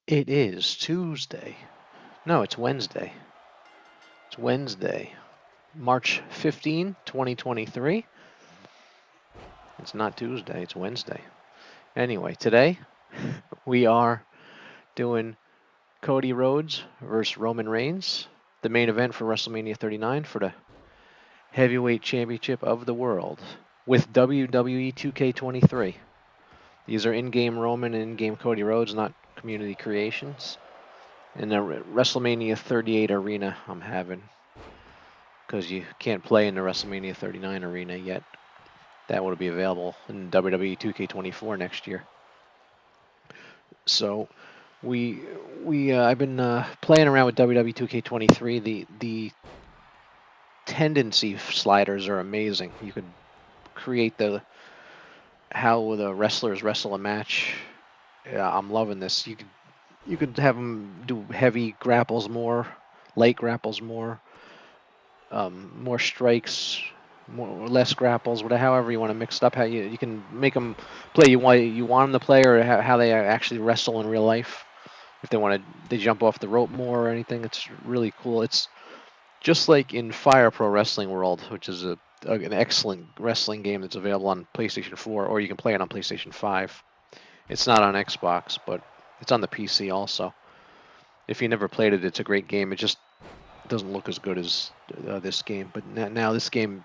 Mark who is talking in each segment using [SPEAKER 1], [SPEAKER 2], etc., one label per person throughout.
[SPEAKER 1] It is Tuesday. No, it's Wednesday. It's Wednesday, March 15, 2023. It's not Tuesday, it's Wednesday. Anyway, today we are doing Cody Rhodes versus Roman Reigns, the main event for WrestleMania 39 for the Heavyweight Championship of the World with WWE 2K23. These are in-game Roman and in-game Cody Rhodes, not community creations. In the WrestleMania 38 arena I'm having, because you can't play in the WrestleMania 39 arena yet. That will be available in WWE 2K24 next year. So I've been playing around with WWE 2K23. The tendency sliders are amazing. You could create how the wrestlers wrestle a match. Yeah, I'm loving this. You could have them do heavy grapples more, light grapples more, more strikes, more less grapples, whatever, however you want to mix it up. How you can make them play you want them to play, or how they actually wrestle in real life. If they jump off the rope more or anything. It's really cool. It's just like in Fire Pro Wrestling World, which is an excellent wrestling game that's available on PlayStation 4, or you can play it on PlayStation 5. It's not on Xbox, but it's on the PC also. If you never played it, it's a great game. It just doesn't look as good as this game. But now this game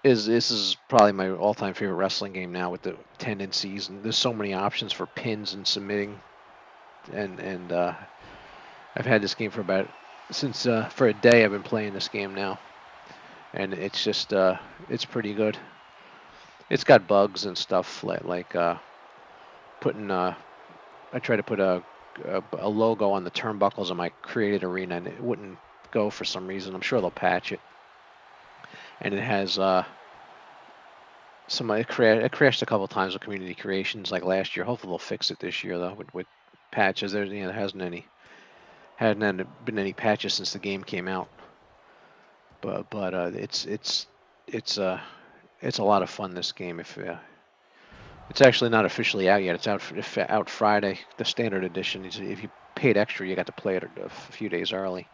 [SPEAKER 1] is probably my all-time favorite wrestling game now, with the tendencies, and there's so many options for pins and submitting. And I've had this game for a day. I've been playing this game now, and it's just it's pretty good. It's got bugs and stuff like putting I tried to put a logo on the turnbuckles on my created arena, and it wouldn't go for some reason. I'm sure they'll patch it. And it has it crashed a couple times with community creations like last year. Hopefully they'll fix it this year though with patches. There hasn't been any patches since the game came out. But it's a lot of fun, this game. If it's actually not officially out yet. It's out Friday, the standard edition. If you paid extra, you got to play it a few days early.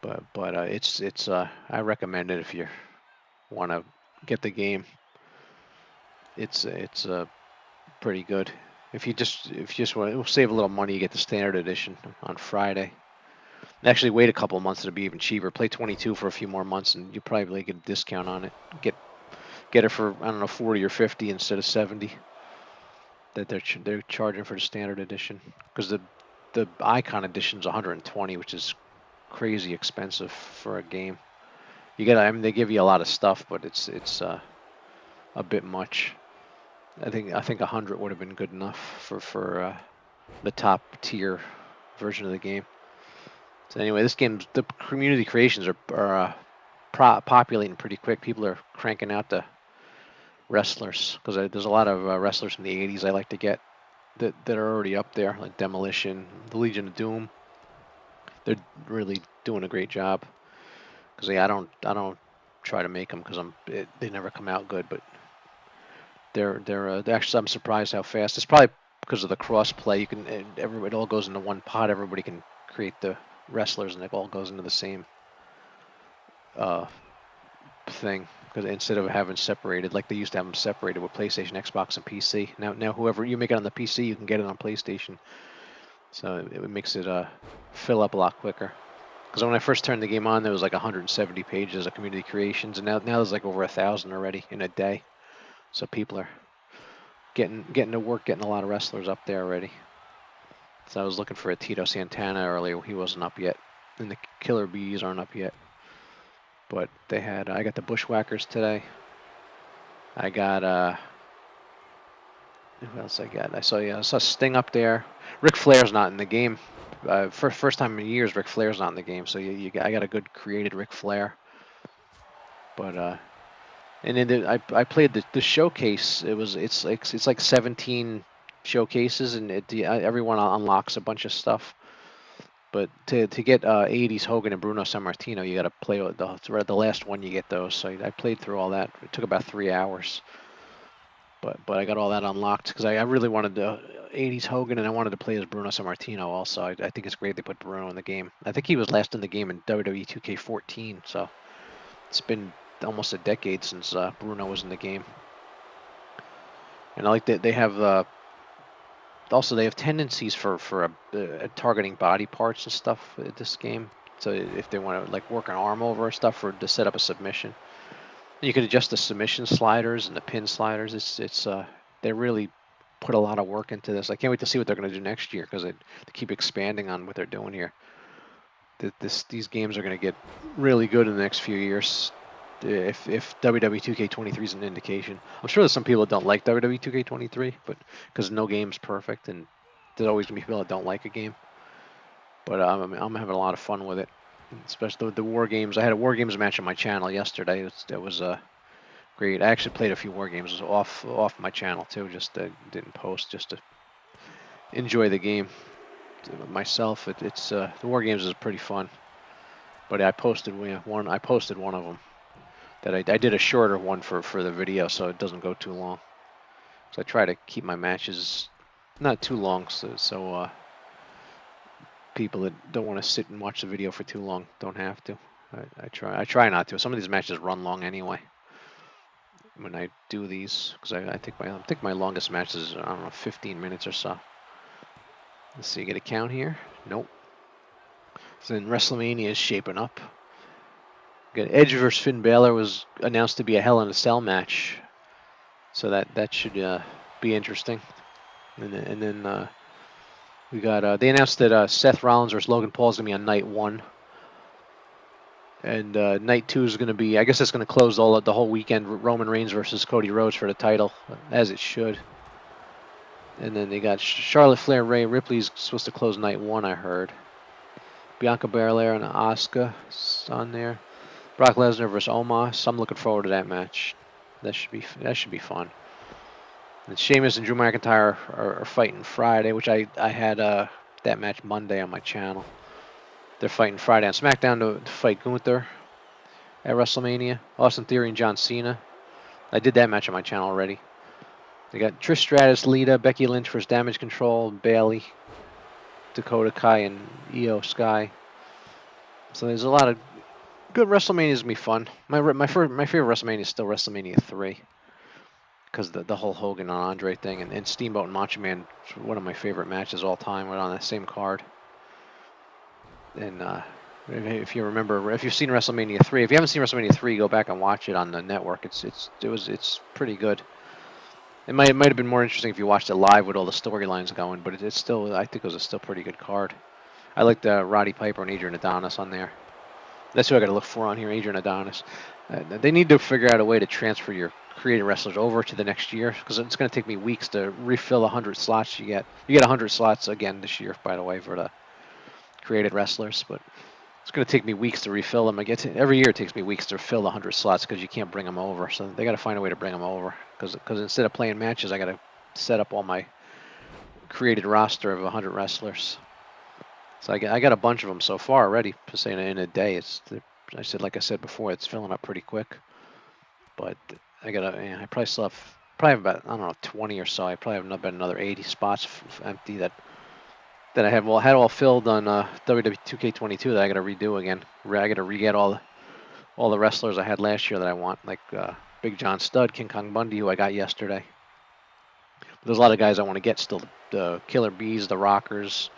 [SPEAKER 1] But I recommend it if you want to get the game. It's pretty good. If you just want to save a little money, you get the standard edition on Friday. Actually, wait a couple of months, it'll be even cheaper. Play 22 for a few more months, and you probably get a discount on it. Get it for, I don't know, 40 or 50 instead of 70 that they're charging for the standard edition. Because the Icon edition's 120, which is crazy expensive for a game. They give you a lot of stuff, but it's a bit much. I think 100 would have been good enough for the top tier version of the game. So anyway, this game, the community creations are populating pretty quick. People are cranking out the wrestlers, because there's a lot of wrestlers from the 80s I like to get that are already up there, like Demolition, the Legion of Doom. They're really doing a great job, because I don't try to make them because they never come out good, but they're actually, I'm surprised how fast. It's probably because of the cross play. It all goes into one pot. Everybody can create the wrestlers, and it all goes into the same thing, because instead of having separated, like they used to have them separated with PlayStation, Xbox, and PC. Now whoever you make it on the PC, you can get it on PlayStation. So it makes it fill up a lot quicker. Because when I first turned the game on, there was like 170 pages of community creations, and now there's like over 1,000 already in a day. So people are getting to work, getting a lot of wrestlers up there already. So I was looking for a Tito Santana earlier. He wasn't up yet, and the Killer Bees aren't up yet. But I got the Bushwhackers today. I got who else I got? I saw Sting up there. Ric Flair's not in the game. For first time in years, Ric Flair's not in the game. So I got a good created Ric Flair. But and then I played the showcase. It's like 17 showcases, and everyone unlocks a bunch of stuff. But to get 80s Hogan and Bruno Sammartino, you got to play the last one. You get those. So I played through all that. It took about 3 hours. But I got all that unlocked because I really wanted to '80s Hogan, and I wanted to play as Bruno Sammartino also. I think it's great they put Bruno in the game. I think he was last in the game in WWE 2K14, so it's been almost a decade since Bruno was in the game. And I like that they have also they have tendencies for targeting body parts and stuff in this game. So if they want to like work an arm over or stuff to set up a submission, you can adjust the submission sliders and the pin sliders. It's they really put a lot of work into this. I can't wait to see what they're going to do next year because they keep expanding on what they're doing here. These games are going to get really good in the next few years. If WWE 2K23 is an indication, I'm sure there's some people that don't like WWE 2K23, but because no game's perfect, and there's always gonna be people that don't like a game. But I'm having a lot of fun with it, especially the war games. I had a war games match on my channel yesterday. It was great. I actually played a few war games. It was off my channel too. Just didn't post just to enjoy the game myself. The war games is pretty fun. But I posted one. I posted one of them. That I did a shorter one for the video so it doesn't go too long. So I try to keep my matches not too long so people that don't want to sit and watch the video for too long don't have to. I try not to. Some of these matches run long anyway when I do these because I think my longest match is, I don't know, 15 minutes or so. Let's see, get a count here. Nope. So then WrestleMania is shaping up. Edge versus Finn Balor was announced to be a Hell in a Cell match, so that should be interesting. And then we got they announced that Seth Rollins versus Logan Paul is gonna be on night 1, and night 2 is gonna be, I guess it's gonna close the whole weekend. Roman Reigns versus Cody Rhodes for the title, as it should. And then they got Charlotte Flair, Rhea Ripley's supposed to close night 1, I heard. Bianca Belair and Asuka on there. Brock Lesnar versus Omos. I'm looking forward to that match. That should be fun. And Sheamus and Drew McIntyre are fighting Friday, which I had that match Monday on my channel. They're fighting Friday on SmackDown to fight Gunther at WrestleMania. Austin Theory and John Cena. I did that match on my channel already. They got Trish Stratus, Lita, Becky Lynch versus Damage Control, Bayley, Dakota Kai, and Io Sky. So there's a lot of good WrestleManias gonna be fun. My favorite WrestleMania is still WrestleMania 3. Because the whole Hogan and Andre thing, and Steamboat and Macho Man is one of my favorite matches all time. We're on that same card. And if you remember, if you've seen WrestleMania 3, if you haven't seen WrestleMania 3, go back and watch it on the network. It's pretty good. It might have been more interesting if you watched it live with all the storylines going, but it's still, I think it was a still pretty good card. I liked Roddy Piper and Adrian Adonis on there. That's who I got to look for on here, Adrian Adonis. They need to figure out a way to transfer your creative wrestlers over to the next year, because it's going to take me weeks to refill 100 slots you get. You get 100 slots again this year, by the way, for the created wrestlers, but it's going to take me weeks to refill them. Every year it takes me weeks to fill 100 slots because you can't bring them over. So they got to find a way to bring them over, because instead of playing matches, I got to set up all my created roster of 100 wrestlers. So I got a bunch of them so far already. Just saying, in a day, like I said before, it's filling up pretty quick. But I probably still have about, I don't know, 20 or so. I probably have about another 80 spots empty that I had all filled on WWE 2K22 that I got to redo again. I got to re-get all the wrestlers I had last year that I want, like Big John Studd, King Kong Bundy, who I got yesterday. But there's a lot of guys I want to get still. The Killer Bees, the Rockers,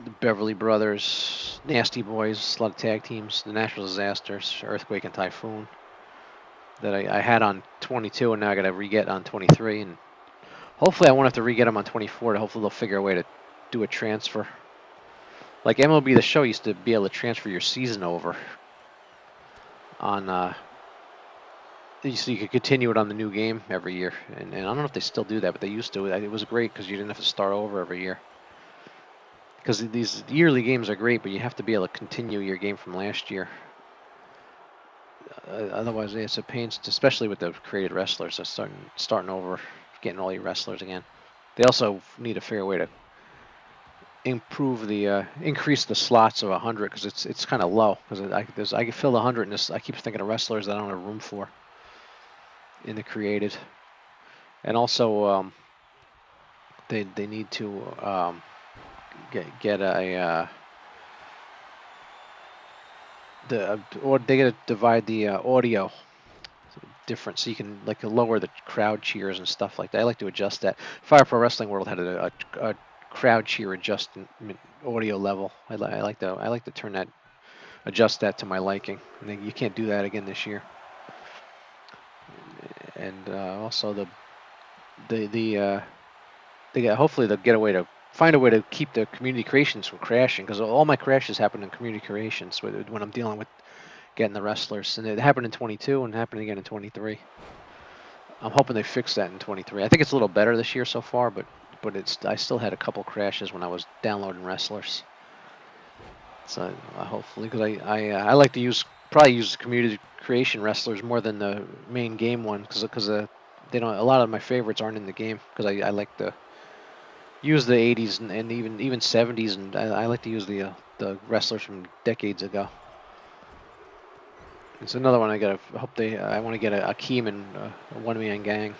[SPEAKER 1] the Beverly Brothers, Nasty Boys, a lot of tag teams, the Natural Disasters, Earthquake and Typhoon, that I had on 22, and now I got to re-get on 23, and hopefully I won't have to re-get them on 24. Hopefully they'll figure a way to do a transfer. Like MLB The Show used to be able to transfer your season over on, so you could continue it on the new game every year, and I don't know if they still do that, but they used to. It was great because you didn't have to start over every year. Because these yearly games are great, but you have to be able to continue your game from last year. Otherwise, it's a pain, especially with the created wrestlers. So starting over, getting all your wrestlers again. They also need to figure a way to increase the slots of 100, because it's kind of low. Because I can fill 100 in this. I keep thinking of wrestlers that I don't have room for in the created. And also, they need to get a or they gotta divide the audio different so you can like lower the crowd cheers and stuff like that. I like to adjust that. Fire Pro Wrestling World had a crowd cheer adjustment audio level. I like to turn that, adjust that to my liking. And you can't do that again this year. And also they hopefully they'll get a way to find a way to keep the community creations from crashing, because all my crashes happen in community creations when I'm dealing with getting the wrestlers, and it happened in 22 and happened again in 23. I'm hoping they fix that in 23. I think it's a little better this year so far, but I still had a couple crashes when I was downloading wrestlers. So hopefully, because I like to probably use community creation wrestlers more than the main game one, because they don't, a lot of my favorites aren't in the game, because I like to use the 80s and even 70s, and I like to use the wrestlers from decades ago. It's another one I want to get a Keeman, a one-man gang,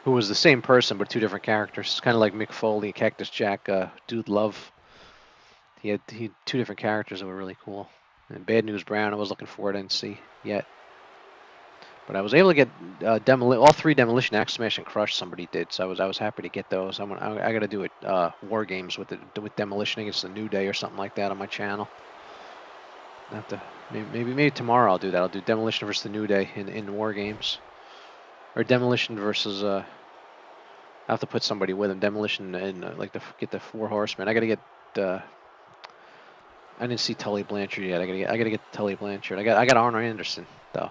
[SPEAKER 1] who was the same person but two different characters. It's kind of like Mick Foley, Cactus Jack, Dude Love. He had two different characters that were really cool. And Bad News Brown, I was looking for it, I didn't see yet. But I was able to get all three Demolition Axe, Smash, and Crush. Somebody did, so I was happy to get those. I got to do it War Games with Demolition against the New Day or something like that on my channel. I have to maybe tomorrow I'll do that. I'll do Demolition versus the New Day in War Games, or Demolition versus I have to put somebody with him. Demolition and like to get the Four Horsemen. I got to get. I didn't see Tully Blanchard yet. I gotta get Tully Blanchard. I got Arn Anderson though.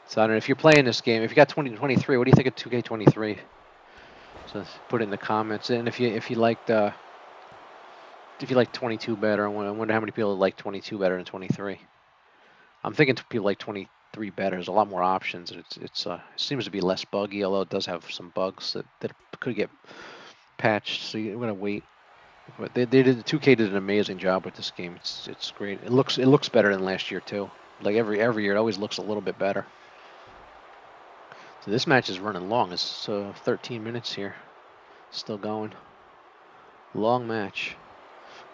[SPEAKER 1] So I don't know if you're playing this game. If you got 2023, what do you think of 2K23? So put it in the comments. And if you liked 22 better, I wonder how many people like 22 better than 23. I'm thinking people like 23 better. There's a lot more options. It seems to be less buggy, although it does have some bugs that could get patched. So you're gonna wait. But they did 2K did an amazing job with this game. It's great. It looks better than last year too. Like every year, it always looks a little bit better. So this match is running long. It's 13 minutes here. Still going. Long match.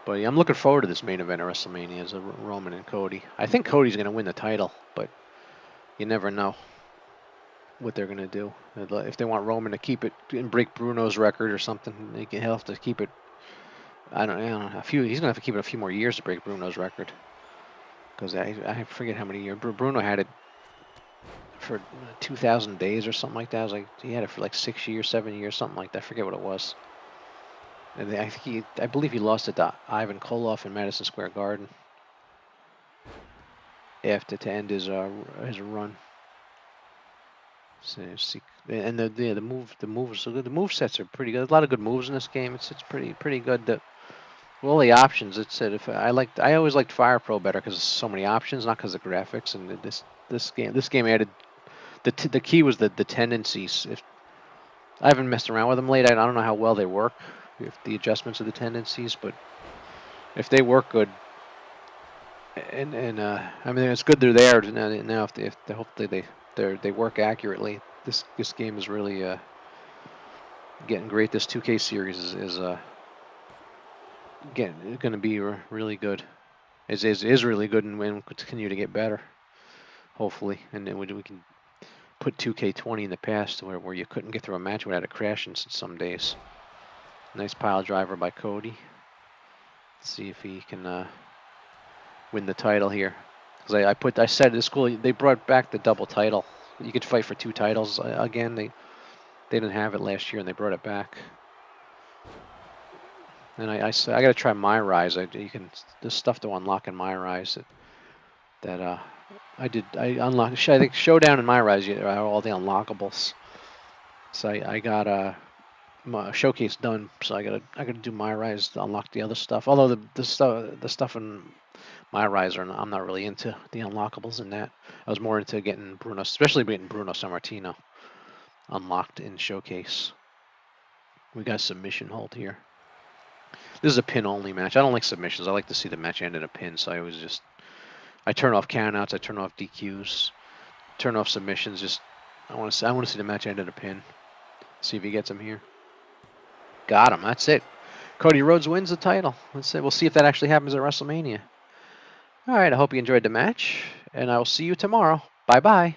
[SPEAKER 1] But yeah, I'm looking forward to this main event at WrestleMania as Roman and Cody. I think Cody's going to win the title, but you never know what they're going to do. If they want Roman to keep it and break Bruno's record or something, he'll have to keep it. I don't know. He's going to have to keep it a few more years to break Bruno's record. Because I forget how many years. Bruno had it for 2,000 days or something like that. I was like, he had it for like 6 years, 7 years, something like that. I forget what it was. And I believe he lost it to Ivan Koloff in Madison Square Garden to end his run. So, and the moves are good. The move sets are pretty good. A lot of good moves in this game. It's pretty good. All the options. It said I always liked Fire Pro better because there's so many options, not because of graphics. And this game added the key was the tendencies. If I haven't messed around with them late, I don't know how well they work, if the adjustments of the tendencies, but if they work good, and I mean it's good they're there now. If hopefully they work accurately. This game is really getting great. This 2K series is going to be really good. Is really good, and will continue to get better. Hopefully, and then we can put 2K20 in the past where you couldn't get through a match without a crash in some days. Nice pile driver by Cody. Let's see if he can win the title here. Because I said at school they brought back the double title. You could fight for 2 titles again. They didn't have it last year and they brought it back. And I got to try My Rise. There's stuff to unlock in My Rise that I unlocked. I think Showdown and My Rise are all the unlockables. So I got my showcase done. So I gotta do My Rise to unlock the other stuff. Although the stuff in My Rise I'm not really into the unlockables in that. I was more into getting Bruno, especially getting Bruno Sammartino unlocked in showcase. We got a submission hold here. This is a pin only match. I don't like submissions. I like to see the match end in a pin. So I turn off countouts. I turn off DQs. Turn off submissions. I want to see the match end in a pin. See if he gets them here. Got him. That's it. Cody Rhodes wins the title. Let's say we'll see if that actually happens at WrestleMania. All right. I hope you enjoyed the match, and I will see you tomorrow. Bye bye.